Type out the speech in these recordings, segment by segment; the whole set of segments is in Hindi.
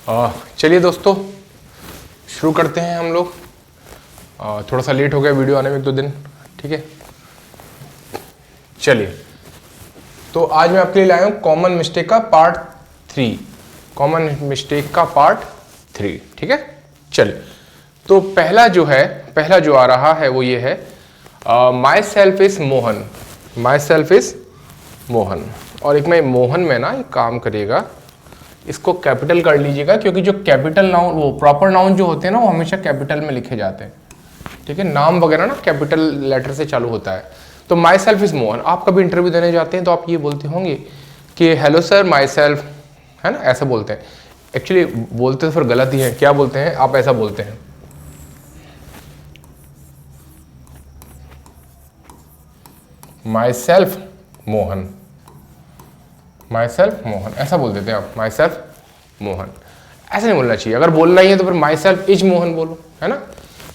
चलिए दोस्तों, शुरू करते हैं हम लोग। थोड़ा सा लेट हो गया वीडियो आने में, 1-2 दिन, ठीक है। चलिए, तो आज मैं आपके लिए लाया हूँ कॉमन मिस्टेक का पार्ट 3, कॉमन मिस्टेक का पार्ट 3, ठीक है। चलिए, तो पहला जो आ रहा है वो ये है, my self is Mohan, my self is Mohan. और एक मैं मोहन में ना एक काम करिएगा, इसको कैपिटल कर लीजिएगा, क्योंकि जो कैपिटल नाउन, वो प्रॉपर नाउन जो होते हैं ना, वो हमेशा कैपिटल में लिखे जाते हैं, ठीक है। नाम वगैरह ना कैपिटल लेटर से चालू होता है। तो माई सेल्फ इज मोहन, आप कभी इंटरव्यू देने जाते हैं तो आप ये बोलते होंगे कि हेलो सर माई सेल्फ, है ना, ऐसा बोलते हैं। एक्चुअली बोलते तो फिर गलत ही है, क्या बोलते हैं आप, ऐसा बोलते हैं, my self Mohan, my self Mohan, ऐसा बोल देते हैं आप, माई सेल्फ मोहन। ऐसा नहीं बोलना चाहिए, अगर बोलना ही है तो फिर माई सेल्फ इज मोहन बोलो, है ना।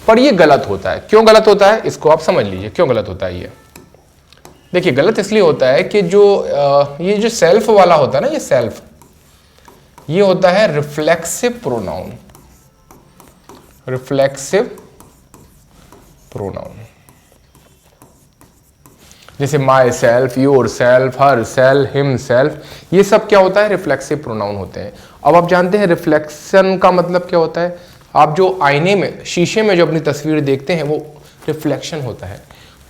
पर ये गलत होता है। क्यों गलत होता है इसको आप समझ लीजिए, क्यों गलत होता है ये। देखिए, गलत इसलिए होता है कि ये जो सेल्फ वाला होता है ना, ये सेल्फ, ये होता है रिफ्लेक्सिव प्रोनाउन, रिफ्लेक्सिव प्रोनाउन। जैसे myself, yourself, herself, himself, ये सब क्या होता है, रिफ्लेक्सिव प्रोनाउन होते हैं। अब आप जानते हैं रिफ्लेक्शन का मतलब क्या होता है। आप जो आईने में, शीशे में जो अपनी तस्वीर देखते हैं वो रिफ्लेक्शन होता है।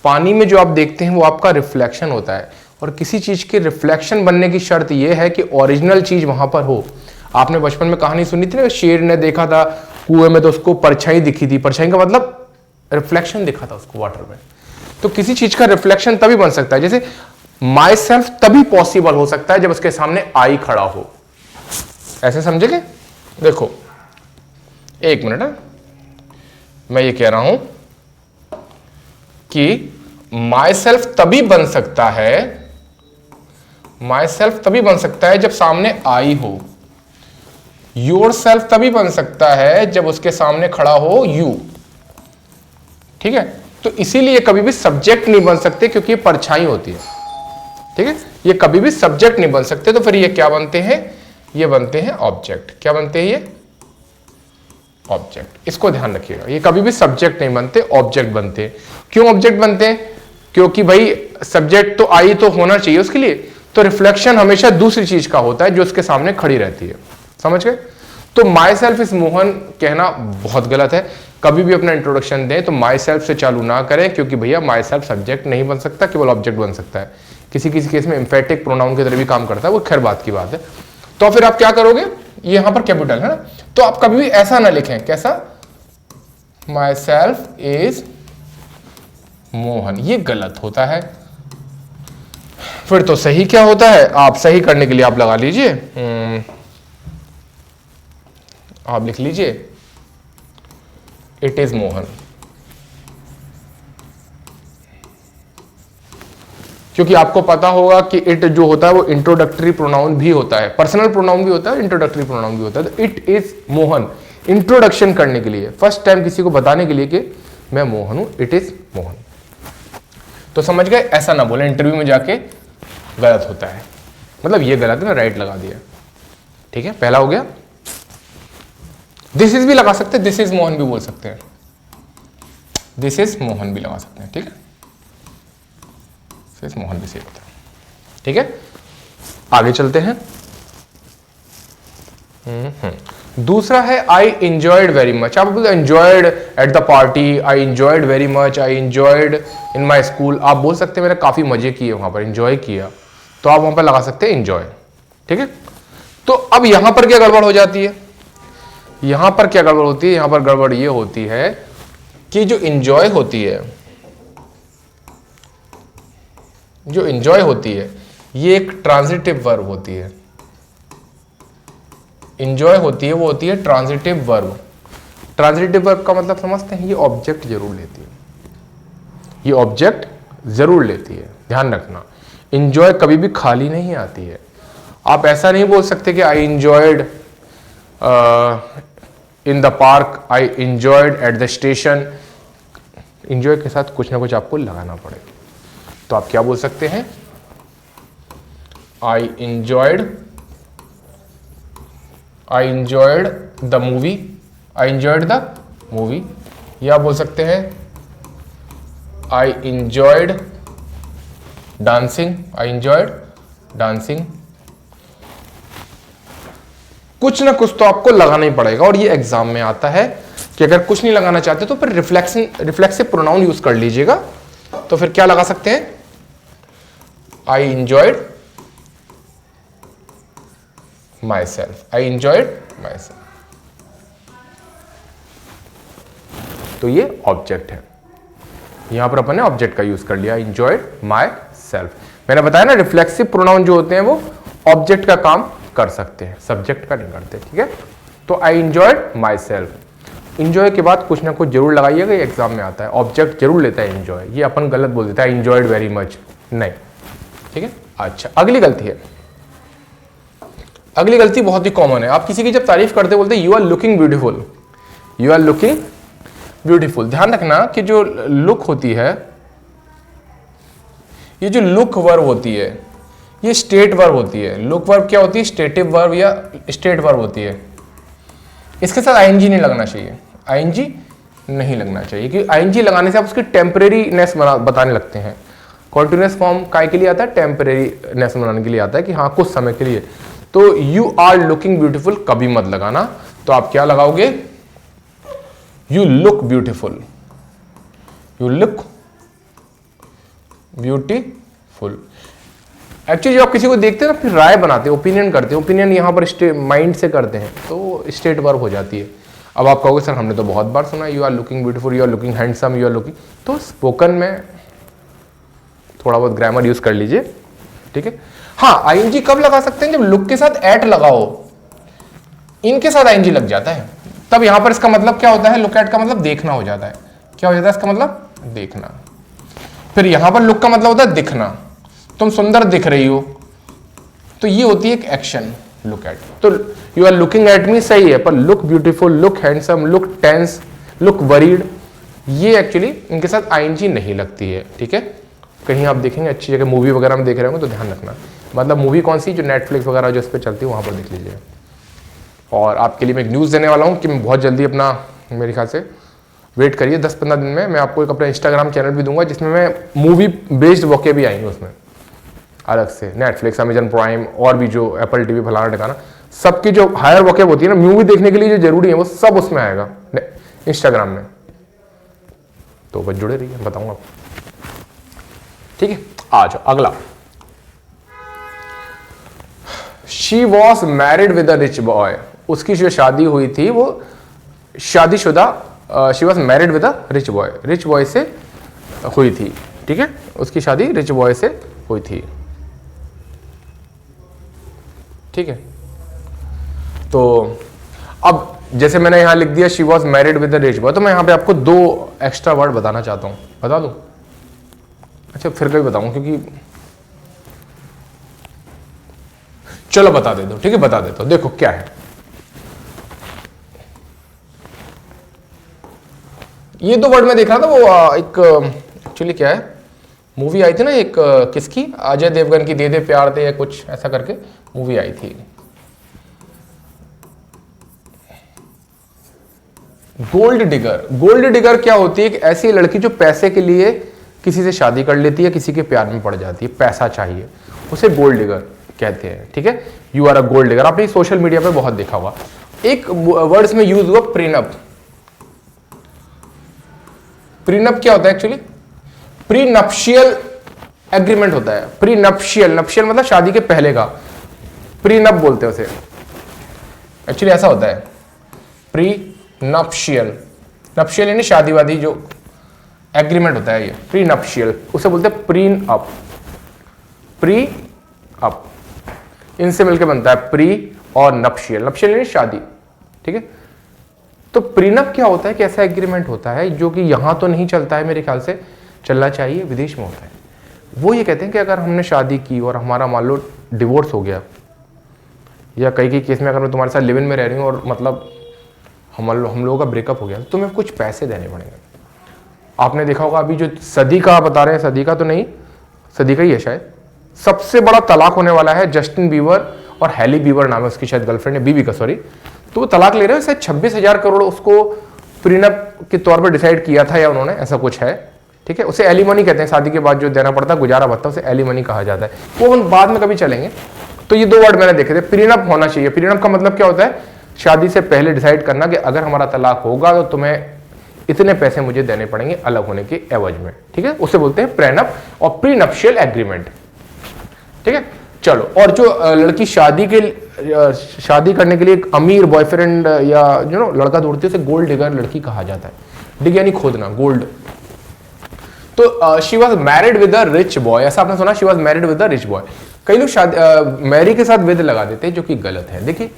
पानी में जो आप देखते हैं वो आपका रिफ्लेक्शन होता है। और किसी चीज़ के रिफ्लेक्शन बनने की शर्त यह है कि ओरिजिनल चीज़ वहाँ पर हो। आपने बचपन में कहानी सुनी थी ना, शेर ने देखा था कुएं में तो उसको परछाई दिखी थी, परछाई का मतलब रिफ्लेक्शन दिखा था उसको वाटर में। तो किसी चीज का रिफ्लेक्शन तभी बन सकता है, जैसे माई सेल्फ तभी पॉसिबल हो सकता है जब उसके सामने आई खड़ा हो। ऐसे समझेंगे। देखो एक मिनट है, मैं ये कह रहा हूं कि माई सेल्फ तभी बन सकता है, माई सेल्फ तभी बन सकता है जब सामने आई हो। योर सेल्फ तभी बन सकता है जब उसके सामने खड़ा हो यू, ठीक है। तो इसीलिए कभी भी सब्जेक्ट नहीं बन सकते, क्योंकि ये परछाई होती है, ठीक है। ये कभी भी सब्जेक्ट नहीं बन सकते। तो फिर ये क्या बनते हैं, ये बनते हैं ऑब्जेक्ट। क्या बनते हैं ये, ऑब्जेक्ट। इसको ध्यान रखिएगा, ये कभी भी सब्जेक्ट नहीं बनते, ऑब्जेक्ट बनते हैं। क्यों ऑब्जेक्ट बनते हैं, क्योंकि भाई सब्जेक्ट तो आई तो होना चाहिए उसके लिए। तो रिफ्लेक्शन हमेशा दूसरी चीज का होता है जो उसके सामने खड़ी रहती है, समझ गए। तो माई सेल्फ इज मोहन कहना बहुत गलत है। कभी भी अपना इंट्रोडक्शन दें तो माई सेल्फ से चालू ना करें, क्योंकि भैया माई सेल्फ सब्जेक्ट नहीं बन सकता, केवल ऑब्जेक्ट बन सकता है। किसी किसी केस में एम्फेटिक प्रोनाउन की तरह भी काम करता है, वो खैर बात की बात है। तो फिर आप क्या करोगे, ये यहां पर कैपिटल है ना, तो आप कभी भी ऐसा ना लिखें, कैसा, माई सेल्फ इज मोहन, ये गलत होता है। फिर तो सही क्या होता है, आप सही करने के लिए आप लगा लीजिए, आप लिख लीजिए इट इज मोहन। क्योंकि आपको पता होगा कि इट जो होता है वो इंट्रोडक्टरी प्रोनाउन भी होता है, पर्सनल प्रोनाउन भी होता है, इंट्रोडक्टरी प्रोनाउन भी होता है। तो इट इज मोहन इंट्रोडक्शन करने के लिए, फर्स्ट टाइम किसी को बताने के लिए कि मैं मोहन हूं, इट इज मोहन। तो समझ गए, ऐसा ना बोले इंटरव्यू में जाके गलत होता है, मतलब ये गलत है ना, राइट लगा दिया, ठीक है। पहला हो गया। दिस इज भी लगा सकते हैं, दिस इज मोहन भी बोल सकते हैं, दिस इज मोहन भी लगा सकते हैं, ठीक है। दिस इज मोहन भी सही होता है, ठीक है। आगे चलते हैं। दूसरा है आई इंजॉयड वेरी मच। आप बोलते enjoyed at the party, I enjoyed very much, I enjoyed in my school. आप बोल सकते हैं मैंने काफी मजे किए वहां पर, इंजॉय किया, तो आप वहां पर लगा सकते हैं इंजॉय, ठीक है। तो अब यहां पर क्या गड़बड़ हो जाती है, यहां पर क्या गड़बड़ होती है, यहां पर गड़बड़ ये होती है कि जो इंजॉय होती है, जो इंजॉय होती है ये एक ट्रांजिटिव वर्ब होती है। इंजॉय होती है वो होती है ट्रांजिटिव वर्ब। ट्रांजिटिव वर्ब का मतलब समझते हैं, ये ऑब्जेक्ट जरूर लेती है, ये ऑब्जेक्ट जरूर लेती है, ध्यान रखना। इंजॉय कभी भी खाली नहीं आती है। आप ऐसा नहीं बोल सकते कि I enjoyed in the park, I enjoyed at the station. Enjoy के साथ कुछ ना कुछ आपको लगाना पड़ेगा। तो आप क्या बोल सकते हैं, I enjoyed I enjoyed the movie, I enjoyed the movie, या बोल सकते हैं I enjoyed dancing, I enjoyed dancing. कुछ ना कुछ तो आपको लगाना ही पड़ेगा, और ये एग्जाम में आता है कि अगर कुछ नहीं लगाना चाहते तो फिर रिफ्लेक्सिव प्रोनाउन यूज कर लीजिएगा। तो फिर क्या लगा सकते हैं, I enjoyed myself, I enjoyed myself. तो ये ऑब्जेक्ट है, यहां पर अपन ने ऑब्जेक्ट का यूज कर लिया, आई इंजॉयड माई सेल्फ। मैंने बताया ना रिफ्लेक्सिव प्रोनाउन जो होते हैं वो ऑब्जेक्ट का काम कर सकते हैं, सब्जेक्ट का नहीं करते, ठीक है। तो आई इंजॉयड माई सेल्फ, इंजॉय के बाद कुछ ना कुछ जरूर लगाइएगा, ये एग्जाम में आता है। ऑब्जेक्ट जरूर लेता है इंजॉय, ये अपन गलत बोल देता है इंजॉयड वेरी मच, नहीं, ठीक है। अच्छा, अगली गलती है, अगली गलती बहुत ही कॉमन है। आप किसी की जब तारीफ करते बोलते you are looking beautiful, you are looking beautiful. ध्यान रखना कि जो लुक होती है, ये जो लुक वर्ब होती है ये स्टेट वर्ब होती है। लुक वर्ब क्या होती है, स्टेटिव वर्ब या स्टेट वर्ब होती है। इसके साथ आईएनजी नहीं लगना चाहिए, आईएनजी नहीं लगना चाहिए, क्योंकि आईएनजी लगाने से आप उसकी टेम्परेरीनेस बताने लगते हैं। कॉन्टिन्यूस फॉर्म काय के लिए आता है, टेम्परेरीनेस बनाने के लिए आता है कि हाँ कुछ समय के लिए। तो यू आर लुकिंग ब्यूटीफुल कभी मत लगाना, तो आप क्या लगाओगे, you look beautiful, you look beautiful. Actually जब आप किसी को देखते हैं ना फिर राय बनाते हैं, ओपिनियन करते हैं, ओपिनियन यहाँ पर माइंड से करते हैं तो स्टेट वर्ब हो जाती है। अब आप कहोगे सर हमने तो बहुत बार सुना you are looking beautiful, you are looking handsome, you are looking, तो स्पोकन में थोड़ा बहुत ग्रामर यूज कर लीजिए, ठीक है। हाँ, आईएनजी कब लगा सकते हैं, जब लुक के साथ एट लगाओ, इनके साथ आईएनजी लग जाता है, तब यहां पर इसका मतलब क्या होता है, लुक एट का मतलब देखना हो जाता है। क्या हो जाता है इसका मतलब, देखना। फिर यहां पर लुक का मतलब होता है दिखना, तुम सुंदर दिख रही हो, तो ये होती है एक एक्शन लुक एट। तो you are looking at me सही है, पर look beautiful, look handsome, look tense, look worried, ये एक्चुअली इनके साथ आईएनजी नहीं लगती है, ठीक है। कहीं आप देखेंगे अच्छी जगह मूवी वगैरह में देख रहे होंगे तो ध्यान रखना, मतलब मूवी कौन सी, जो नेटफ्लिक्स वगैरह जो इस पर चलती है वहां पर देख लीजिए। और आपके लिए मैं एक न्यूज़ देने वाला हूँ कि मैं बहुत जल्दी अपना, मेरे ख्याल से वेट करिए 10-15 दिन में मैं आपको एक अपना इंस्टाग्राम चैनल भी दूंगा जिसमें मैं मूवी बेस्ड वोके भी आएंगे उसमें अलग से। नेटफ्लिक्स, अमेजन प्राइम और भी जो एप्पल टीवी फलाना टिकाना, सबकी जो हायर वोके होती है ना मूवी देखने के लिए जो जरूरी है वो सब उसमें आएगा इंस्टाग्राम में, तो बस जुड़े रहिए, बताऊंगा आपको, ठीक है। आ जाओ अगला, she was married with a rich boy, उसकी जो शादी हुई थी वो शादीशुदा, she was married with a rich boy, rich boy से हुई थी, ठीक है, उसकी शादी रिच बॉय से हुई थी, ठीक है। तो अब जैसे मैंने यहां लिख दिया she was married with a rich boy, तो मैं यहां पे आपको 2 एक्स्ट्रा वर्ड बताना चाहता हूं, बता दूं? अच्छा फिर कभी बताऊं, क्योंकि चलो बता देता हूं, ठीक है, बता देता हूं। देखो क्या है, ये 2 वर्ड में देख रहा था, वो एक एक्चुअली क्या है, मूवी आई थी ना एक, किसकी, अजय देवगन की, दे दे प्यार दे या कुछ ऐसा करके मूवी आई थी। गोल्ड डिगर, गोल्ड डिगर क्या होती है, एक ऐसी लड़की जो पैसे के लिए किसी से शादी कर लेती है, किसी के प्यार में पड़ जाती है, पैसा चाहिए, उसे गोल्ड डिगर कहते हैं, ठीक है। You are a gold digger, आपने सोशल मीडिया पे बहुत देखा होगा। एक वर्ड्स में यूज हुआ प्रीनप, प्रीनप क्या होता है एक्चुअली, प्रीनप्शियल एग्रीमेंट होता है, प्रीनप्शियल, नप्शियल मतलब शादी के पहले का, प्रीनप बोलते हैं उसे, एक्चुअली ऐसा होता है, प्रीनप्शियल, नप्शियल यानी शादीवादी जो एग्रीमेंट होता है ये प्रीनप्शियल, उसे बोलते हैं प्रीन अप, प्री अप, इनसे मिलकर बनता है प्री और नप्शियल, नप्शियल यानी शादी, ठीक है। तो प्रीनप क्या होता है कि ऐसा एग्रीमेंट होता है जो कि यहां तो नहीं चलता है, मेरे ख्याल से चलना चाहिए, विदेश में होता है। वो ये कहते हैं कि अगर हमने शादी की और हमारा मान लो डिवोर्स हो गया, या कई केस में अगर मैं तुम्हारे साथ लिव इन में रह रही हूँ और मतलब हम लोगों का ब्रेकअप हो गया, तो तुम्हें कुछ पैसे देने पड़ेंगे। आपने देखा होगा अभी जो सदी का बता रहे हैं, सदी का तो नहीं, सदी का ही है शायद, सबसे बड़ा तलाक होने वाला है जस्टिन बीबर और हैली बीवर नाम है उसकी, शायद गर्लफ्रेंड है, बीबी का सॉरी, तो वो तलाक ले रहे हैं। शायद 26,000 करोड़ उसको प्रीनप के तौर पर डिसाइड किया था या उन्होंने, ऐसा कुछ है, ठीक है। उसे एलिमनी कहते हैं, शादी के बाद जो देना पड़ता है गुजारा भत्ता, उसे एलिमनी कहा जाता है, वो हम बाद में कभी चलेंगे। तो ये 2 वर्ड मैंने देखे थे, प्रीनप होना चाहिए। प्रीनप का मतलब क्या होता है, शादी से पहले डिसाइड करना कि अगर हमारा तलाक होगा तो तुम्हें इतने पैसे मुझे देने पड़ेंगे अलग होने के एवज में, ठीक है, उसे बोलते हैं प्रेनप और प्रीनप्शियल एग्रीमेंट, ठीक है। चलो, और जो लड़की शादी करने के लिए एक अमीर बॉयफ्रेंड या लड़का ढूंढती है, उसे गोल्ड डिगर लड़की कहा जाता है। डिग यानी खोदना, गोल्ड। तो she was married with a rich boy, ऐसा आपने सुना, she was married with a rich boy. कई लोग शादी मैरी के साथ विद लगा देते हैं, जो कि गलत है। देखिए,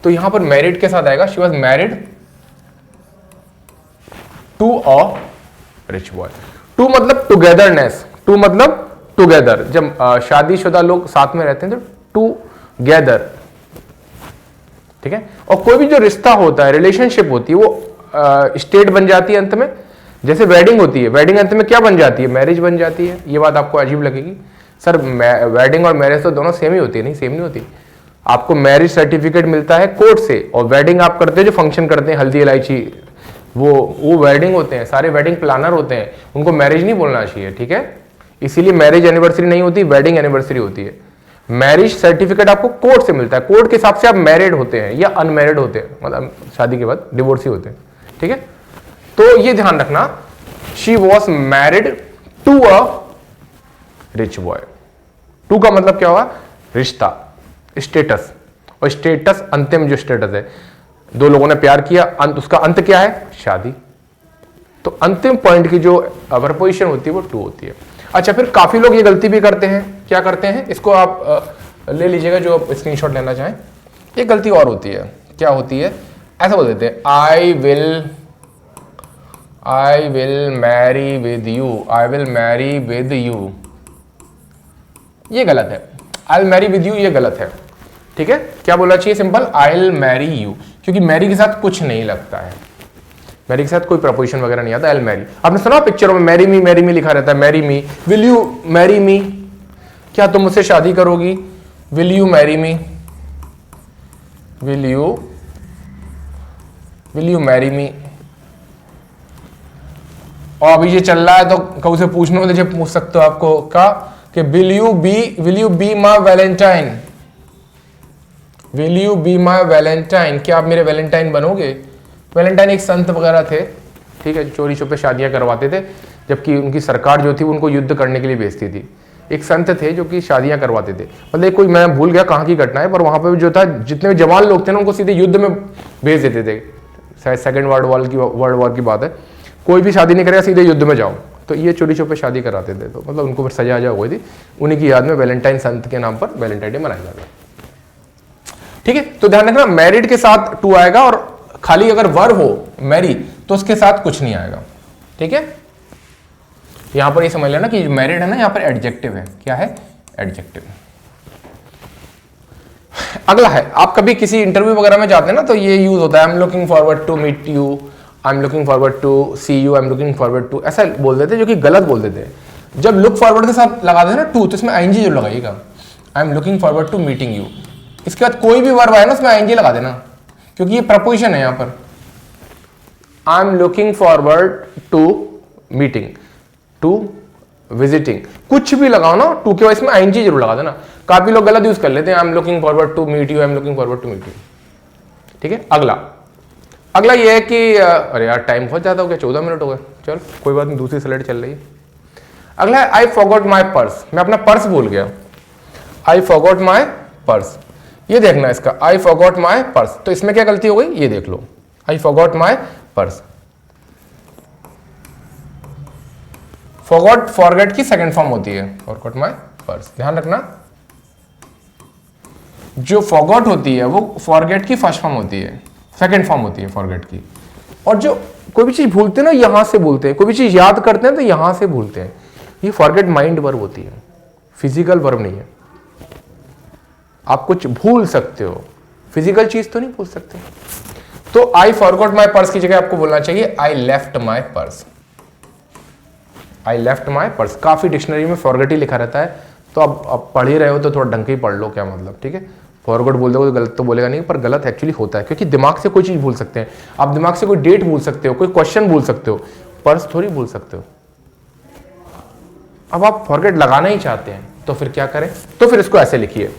तो यहां पर मैरिड के साथ आएगा, she was married to a rich boy. To मतलब टुगेदरनेस, टू मतलब टुगेदर, जब शादीशुदा लोग साथ में रहते हैं तो टुगेदर, ठीक है। और कोई भी जो रिश्ता होता है, रिलेशनशिप होती है, वो स्टेट बन जाती है अंत में। जैसे वेडिंग होती है, वेडिंग अंत में क्या बन जाती है, मैरिज बन जाती है। ये बात आपको अजीब लगेगी, सर वेडिंग और मैरिज तो दोनों सेम ही होती है। नहीं, सेम नहीं होती। आपको मैरिज सर्टिफिकेट मिलता है कोर्ट से, और वेडिंग आप करते हैं, जो फंक्शन करते हैं हल्दी इलायची, वो वेडिंग होते हैं। सारे वेडिंग प्लानर होते हैं, उनको मैरिज नहीं बोलना चाहिए, ठीक है। इसीलिए मैरिज एनिवर्सरी नहीं होती, वेडिंग एनिवर्सरी होती है। मैरिज सर्टिफिकेट आपको कोर्ट से मिलता है, कोर्ट के हिसाब से आप मैरिड होते हैं या अनमैरिड होते हैं, मतलब शादी के बाद डिवोर्सी होते हैं, ठीक है। तो ये ध्यान रखना, she was married to a rich boy. To का मतलब क्या होगा, रिश्ता, स्टेटस, और स्टेटस अंतिम जो स्टेटस है, 2 लोगों ने प्यार किया, उसका अंत क्या है, शादी। तो अंतिम पॉइंट की जो प्रपोजिशन होती है वो टू होती है। अच्छा, फिर काफी लोग ये गलती भी करते हैं, क्या करते हैं, इसको आप ले लीजिएगा जो आप स्क्रीनशॉट लेना चाहें। एक गलती और होती है, क्या होती है, ऐसा बोल देते हैं, I will marry with you, I will marry with you. ये गलत है, I will marry with you, ये गलत है, ठीक है। क्या बोलना चाहिए, simple, I will marry you, क्योंकि मैरी के साथ कुछ नहीं लगता है, मैरी के साथ कोई प्रपोजिशन वगैरह नहीं आता। आई विल मैरी, आपने सुना पिक्चरों में मैरी मी लिखा रहता है, marry me. Will you marry me, क्या तुम मुझसे शादी करोगी, will you marry me, will you marry me. और अभी ये चल रहा है तो कहीं से पूछना हो तो जब पूछ सकते हो आपको क्या, कि will you be my Valentine, will you be my Valentine, क्या आप मेरे वैलेंटाइन बनोगे। वैलेंटाइन एक संत वगैरह थे, ठीक है, जो चोरी छुपे शादियां करवाते थे, जबकि उनकी सरकार जो थी उनको युद्ध करने के लिए भेजती थी। एक संत थे जो कि शादियां करवाते थे, मतलब कोई, मैं भूल गया कहाँ की घटना है, पर वहां पे जो था, जितने भी जवान लोग थे ना, उनको सीधे युद्ध में भेज देते थे। शायद सेकेंड वर्ल्ड वॉर की बात है, कोई भी शादी नहीं करेगा, सीधे युद्ध में जाओ। तो ये चोरी छुपे शादी कराते थे, तो मतलब उनको फिर सजा हुई थी। उन्हीं की याद में वैलेंटाइन संत के नाम पर वैलेंटाइन डे मनाया जाता है, ठीक है। तो ध्यान रखना, मैरिड के साथ टू आएगा, और खाली अगर वर हो मैरी तो उसके साथ कुछ नहीं आएगा, ठीक है। यहां पर ये समझ लेना कि मैरिड है ना, यहां पर एडजेक्टिव है, क्या है, एडजेक्टिव। अगला है, आप कभी किसी इंटरव्यू वगैरह में जाते हैं ना, तो ये यूज होता है, I am looking forward to meet you, I am looking forward to see you, I am looking forward to, ऐसा बोल देते हैं, जो कि गलत बोल देते हैं। जब लुक फॉरवर्ड के साथ लगा देना टू, तो इसमें आईएनजी जो लगाइएगा, I am looking forward to meeting you. इसके बाद कोई भी वर्ब आए ना, उसमें आईएनजी लगा देना, क्योंकि ये प्रपोजिशन है यहां पर। I am looking forward to meeting, to visiting, कुछ भी लगाओ ना टू के बाद इसमें आईएनजी जरूर लगा देना। काफी लोग गलत यूज कर लेते हैं, I am looking forward to meet you, I am looking forward to meet you, ठीक है। अगला ये है कि अरे यार टाइम बहुत ज्यादा हो गया, 14 मिनट हो गए, चल कोई बात नहीं, दूसरी स्लाइड चल रही है। अगला है, आई फॉरगॉट माई पर्स, मैं अपना पर्स भूल गया, आई फॉरगॉट माई पर्स। ये देखना इसका, आई फॉरगॉट माई पर्स, तो इसमें क्या गलती हो गई, ये देख लो, I forgot my purse. Forgot forget की सेकंड फॉर्म होती है, फॉरगॉट माई पर्स। ध्यान रखना, जो फॉरगॉट होती है वो फॉरगेट की फर्स्ट फॉर्म होती है, सेकंड फॉर्म होती है फॉरगेट की। और जो कोई भी चीज भूलते हैं ना, यहां से भूलते हैं, कोई भी चीज याद करते हैं तो यहां से भूलते हैं। ये फॉरगेट माइंड वर्ब होती है, फिजिकल वर्ब नहीं है। आप कुछ भूल सकते हो, फिजिकल चीज तो नहीं भूल सकते। तो आई फॉरगॉट माई पर्स की जगह आपको बोलना चाहिए I left my purse, I left my purse. काफी डिक्शनरी में फॉरगेट ही लिखा रहता है, तो अब पढ़ ही रहे हो तो थोड़ा ढंग ही पढ़ लो क्या मतलब, ठीक है। फॉरगॉट बोल दोगे तो गलत तो बोलेगा नहीं, पर गलत एक्चुअली होता है, क्योंकि दिमाग से कोई चीज़ भूल सकते हैं आप, दिमाग से कोई डेट भूल सकते हो, कोई क्वेश्चन भूल सकते हो, पर्स थोड़ी भूल सकते हो। अब आप फॉरगेट लगाना ही चाहते हैं तो फिर क्या करें, तो फिर इसको ऐसे लिखिए,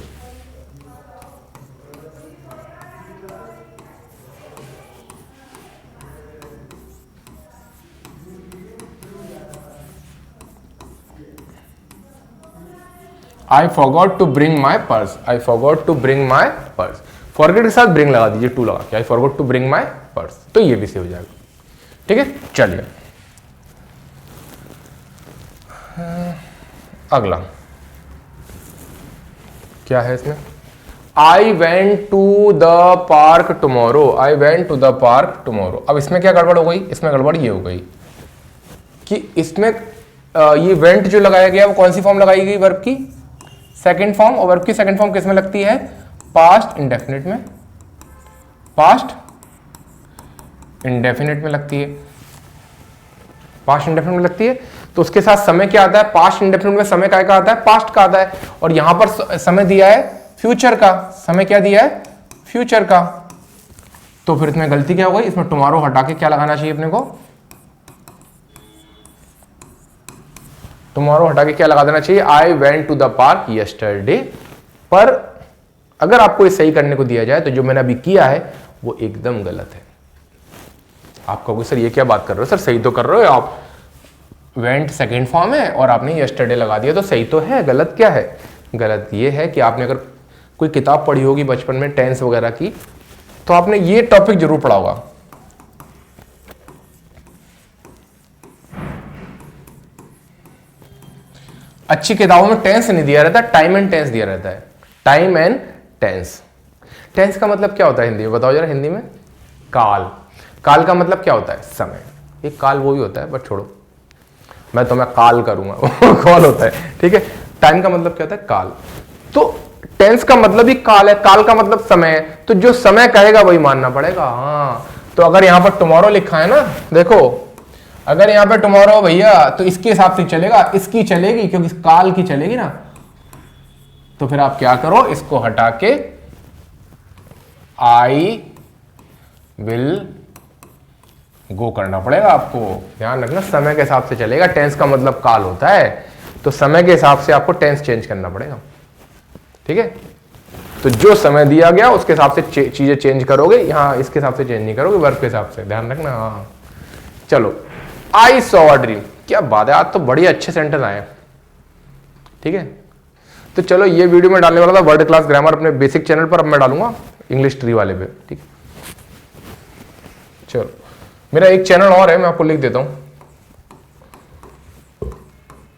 I forgot to bring my purse, I forgot to bring my purse। Forget के साथ ब्रिंग लगा दीजिए, टू लगा के, I forgot to bring my purse, तो ये भी सही हो जाएगा। ठीक है, चलिए अगला क्या है इसमें, I went to the park tomorrow, I went to the park tomorrow। अब इसमें क्या गड़बड़ हो गई, इसमें गड़बड़ ये हो गई कि इसमें ये वेंट जो लगाया गया वो कौन सी फॉर्म लगाई गई, वर्ब की सेकंड फॉर्म, और वर्ब की सेकंड फॉर्म किस में लगती है, पास्ट इंडेफिनिट में, पास्ट इंडेफिनिट में लगती है, पास्ट इंडेफिनिट में लगती है। तो उसके साथ समय क्या आता है, पास्ट इंडेफिनिट में समय क्या आता है, पास्ट का आता है, और यहां पर समय दिया है फ्यूचर का, समय क्या दिया है, फ्यूचर का। तो फिर इसमें गलती क्या हो गई, इसमें टुमारो हटा के क्या लगाना चाहिए अपने को, टुमारो हटा के क्या लगा देना चाहिए, I went to the park yesterday. पर अगर आपको ये सही करने को दिया जाए तो जो मैंने अभी किया है वो एकदम गलत है। आप कहोगे सर ये क्या बात कर रहे हो, सर सही तो कर रहे हो आप, वेंट सेकेंड फॉर्म है और आपने यस्टरडे लगा दिया तो सही तो है, गलत क्या है, गलत ये है कि आपने अगर कोई किताब पढ़ी होगी बचपन में टेंस वगैरह की, तो आपने ये टॉपिक जरूर पढ़ा होगा। अच्छी किताबों में टेंस नहीं दिया रहता, टाइम एंड टेंस दिया रहता है, टाइम एंड टेंस। टेंस का मतलब क्या होता है हिंदी में, बताओ जरा हिंदी में, काल। काल का मतलब क्या होता है, समय। एक काल वो भी होता है, बट छोड़ो, मैं तुम्हें काल करूंगा वो कॉल होता है, ठीक है। टाइम का मतलब क्या होता है, काल। तो टेंस का मतलब ही काल है, काल का मतलब समय है, तो जो समय कहेगा वही मानना पड़ेगा। हाँ, तो अगर यहां पर टुमारो लिखा है ना, देखो अगर यहां पे टुमारो भैया तो इसके हिसाब से चलेगा, इसकी चलेगी क्योंकि काल की चलेगी ना। तो फिर आप क्या करो, इसको हटा के आई विल गो करना पड़ेगा आपको। ध्यान रखना समय के हिसाब से चलेगा, टेंस का मतलब काल होता है, तो समय के हिसाब से आपको टेंस चेंज करना पड़ेगा, ठीक है। तो जो समय दिया गया उसके हिसाब से चीजें चेंज करोगे, यहां इसके हिसाब से चेंज नहीं करोगे, वर्ब के हिसाब से, ध्यान रखना। हाँ चलो, आई सॉ अ ड्रीम, क्या बात है, आज तो बड़े अच्छे सेंटेंस आए, ठीक है। तो चलो ये वीडियो में डालने वाला था वर्ड क्लास ग्रामर अपने बेसिक चैनल पर, अब मैं डालूंगा इंग्लिश ट्री वाले पे, ठीक है। चलो मेरा एक चैनल और है, मैं आपको लिख देता हूं,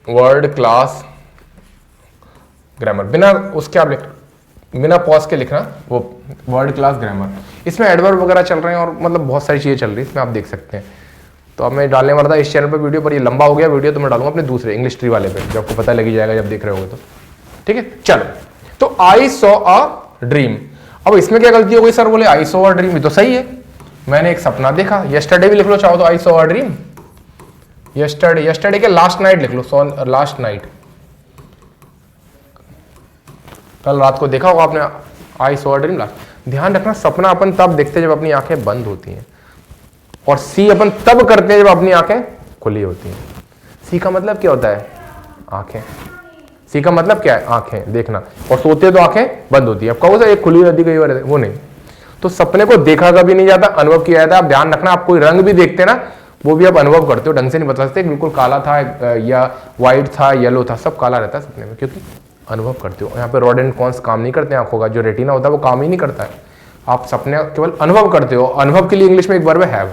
वर्ड क्लास ग्रामर, बिना उसके आप लिख, बिना पॉज के लिखना, वो वर्ड क्लास ग्रामर। इसमें एडवर्ब वगैरह चल रहे हैं और मतलब बहुत सारी चीजें चल रही है इसमें, आप देख सकते हैं। तो अब मैं डालने वाला था इस चैनल पर वीडियो, पर ये लंबा हो गया वीडियो, तो मैं डालूंगा अपने दूसरे इंग्लिश ट्री वाले पे, जब आपको पता लगी जाएगा जब देख रहे होगे तो, ठीक है। चलो, तो आई सॉ अ ड्रीम, अब इसमें क्या गलती हो गई सर, बोले आई सॉ अ ड्रीम, ये तो सही है, मैंने एक सपना देखा। यस्टरडे भी लिख लो चाहो तो, I saw a dream yesterday, yesterday के लास्ट नाइट लिख लो, सो लास्ट नाइट, कल रात को देखा होगा आपने, I saw a dream last. ध्यान रखना सपना अपन तब देखते हैं जब अपनी आंखें बंद होती हैं, और सी अपन तब करते हैं जब अपनी आंखें खुली होती हैं। सी का मतलब क्या होता है, आंखें, सी का मतलब क्या है, आंखें देखना, और सोते तो आंखें बंद होती है। अब कहो सर एक खुली रहती कई बार, वो नहीं, तो सपने को देखा कभी नहीं जाता, अनुभव किया जाता है। आप ध्यान रखना, आप कोई रंग भी देखते हैं ना, वो भी आप अनुभव करते हो, ढंग से नहीं बता सकते बिल्कुल काला था या व्हाइट था, येलो था, सब काला रहता है सपने में, क्योंकि अनुभव करते हो। यहाँ पे रॉड एंड कॉन्स काम नहीं करते आंखों का, जो रेटिना होता है वो काम ही नहीं करता है, आप सपने केवल अनुभव करते हो। अनुभव के लिए इंग्लिश में एक वर्ब है हैव,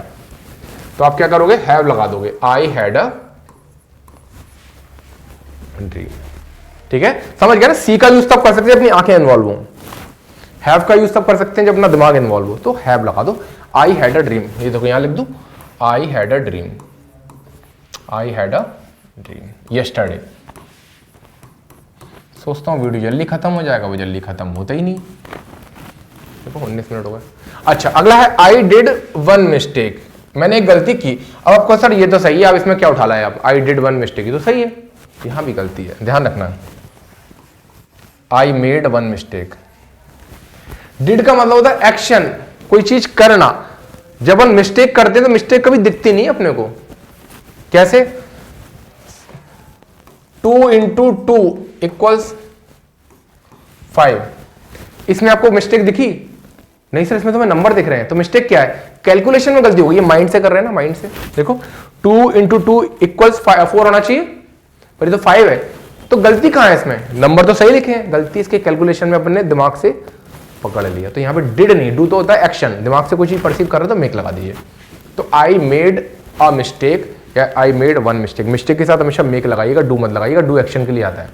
तो आप क्या करोगे, हैव लगा दोगे, आई हैड अ ड्रीम, ठीक है, समझ गया ना। सी का यूज तब कर सकते हैं अपनी आंखें इन्वॉल्व हो, हैव का यूज तब कर सकते हैं जब अपना दिमाग इन्वॉल्व हो, तो हैव लगा दो। आई हैड अ ड्रीम, ये देखो यहां लिख दो, I had a dream, I had a dream yesterday. सोचता हूँ वीडियो जल्दी खत्म हो जाएगा, वो जल्दी खत्म होता ही नहीं। देखो 19 मिनट हो गए। अच्छा अगला है आई डिड वन मिस्टेक, मैंने एक गलती की। अब आपको सर ये तो सही है, आप इसमें क्या उठा लाए आप, आई डिड वन मिस्टेक, ये तो सही है, यहां भी गलती है, ध्यान रखना। I made one mistake, did का मतलब होता है एक्शन, कोई चीज करना। जब हम मिस्टेक करते हैं तो मिस्टेक कभी दिखती नहीं अपने को। कैसे? 2 इंटू 2 इक्वल्स 5। इसमें आपको मिस्टेक दिखी नहीं सर, इसमें तो मैं नंबर दिख रहे हैं। तो मिस्टेक क्या है? कैलकुलेशन में गलती होगी। ये माइंड से कर रहे हैं ना, माइंड से। देखो 2 इंटू 2 इक्वल्स 4 होना चाहिए, पर ये तो 5 है। तो गलती कहां है इसमें? नंबर तो सही लिखे हैं, गलती इसके कैलकुलेशन में अपने दिमाग से पकड़ लिया। तो यहां पे डिड नहीं, डू तो होता है एक्शन, दिमाग से कोई चीज परसीव कर रहे हो तो मेक लगा दीजिए। तो आई मेड अ मिस्टेक या I made one mistake, mistake के साथ हमेशा मेक लगाइएगा, डू मत लगाइएगा। डू एक्शन के लिए आता है,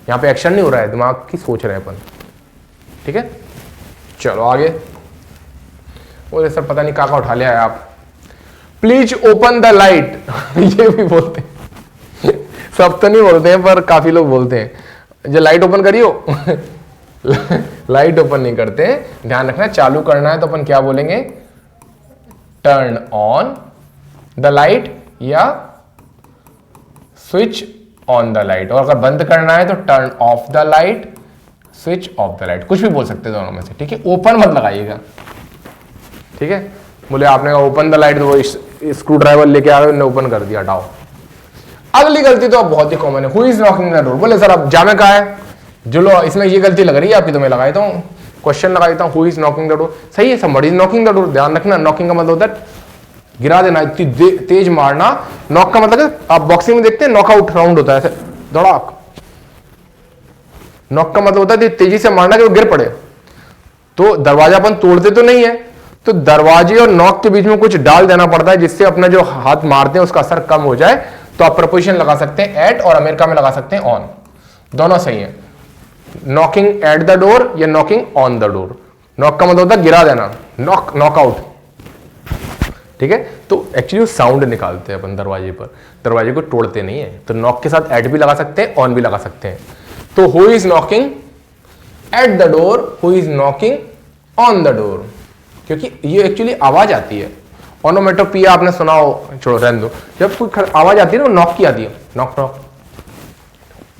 यहां पे एक्शन नहीं हो रहा है, दिमाग की सोच रहे हैं अपन। ठीक है, चलो आगे। बोले सर पता नहीं कहाँ उठा लिया है आप। प्लीज ओपन द लाइट ये भी बोलते हैं सब तो नहीं बोलते हैं पर काफी लोग बोलते हैं, जो लाइट ओपन करियो लाइट ओपन नहीं करते, ध्यान रखना। चालू करना है तो अपन क्या बोलेंगे? टर्न ऑन द लाइट या स्विच ऑन द लाइट। और अगर बंद करना है तो turn off the light, switch off the light, कुछ भी बोल सकते हैं दोनों में से। ठीक है, ओपन मत लगाइएगा। ठीक है, बोले आपने कहा ओपन द लाइट तो वो स्क्रू ड्राइवर लेके आ गए, उन्होंने ओपन कर दिया, हटाओ। अगली गलती तो अब बहुत ही कॉमन है, who is knocking the door. बोले सर अब जामे कहा है? जुलो, इसमें ये गलती लग रही है आपकी, तो मैं लगा देता हूँ, क्वेश्चन लगा देता हूँ, who is knocking the door. सही है, somebody is knocking the door. ध्यान रखना, नॉकिंग का मतलब होता है गिरा देना, इतनी तेज मारना। नॉक का मतलब है, आप बॉक्सिंग में देखते हैं नॉकआउट राउंड होता है, ऐसे दौड़ाक। नॉक का मतलब होता है तेजी से मारना कि वो गिर पड़े। तो दरवाजा अपन तोड़ते तो नहीं है, तो दरवाजे और नॉक के बीच में कुछ डाल देना पड़ता है जिससे अपना जो हाथ मारते हैं उसका असर कम हो जाए। तो आप प्रपोजिशन लगा सकते हैं एट, और अमेरिका में लगा सकते हैं ऑन, दोनों सही है। नॉकिंग एट द डोर या knocking on the door. Knock का मतलब होता है गिरा देना, नॉक, नॉकआउट। ठीक है, तो एक्चुअली साउंड निकालते हैं अपन दरवाजे पर, दरवाजे को तोड़ते नहीं है। तो नॉक के साथ एट भी लगा सकते हैं, ऑन भी लगा सकते हैं। तो who is knocking at the door, who is knocking on the door, क्योंकि ये एक्चुअली आवाज आती है। ओनोमेटोपिया आपने सुना हो, छोड़ो रहने दो। जब कोई आवाज आती है ना, नॉक की आती है, नॉक नॉक,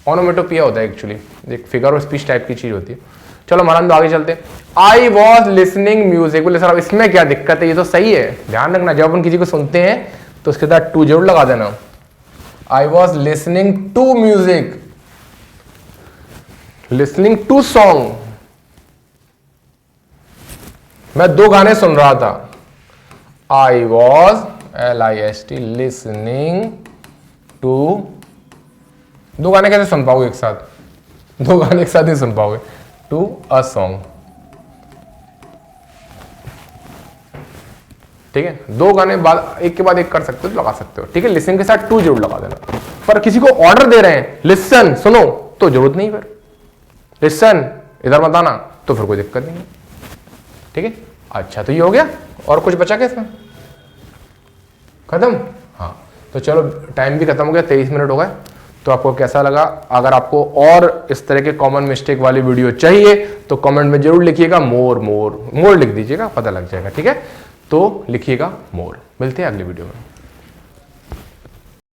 ओनोमेटोपिया होता है एक्चुअली, एक फिगर ऑफ स्पीच टाइप की चीज होती है। चलो महाराज आगे चलते हैं। आई वॉज लिसनिंग म्यूजिक। बोले सर अब इसमें क्या दिक्कत है? ये तो सही है। ध्यान रखना, जब अपन किसी को सुनते हैं तो उसके साथ टू जरूर लगा देना। I was listening to music, listening to song. मैं 2 गाने सुन रहा था। I was LIST listening to. 2 गाने कैसे सुन पाओगे एक साथ? 2 गाने एक साथ नहीं सुन पाओगे। To a song. ठीक है, 2 गाने बाद एक के बाद एक कर सकते हो तो लगा सकते हो। ठीक है, लिसन के साथ टू जरूर लगा देना। पर किसी को ऑर्डर दे रहे हैं लिसन सुनो, तो जरूरत नहीं, फिर लिसन इधर मत आना, तो फिर कोई दिक्कत नहीं है। ठीक है, अच्छा तो ये हो गया। और कुछ बचा क्या इसमें? खत्म? हाँ, तो चलो टाइम भी खत्म हो गया, 23 मिनट हो गए। तो आपको कैसा लगा? अगर आपको और इस तरह के कॉमन मिस्टेक वाली वीडियो चाहिए तो कमेंट में जरूर लिखिएगा, मोर मोर मोर लिख दीजिएगा, पता लग जाएगा। ठीक है, तो लिखिएगा मोर। मिलते हैं अगली वीडियो में।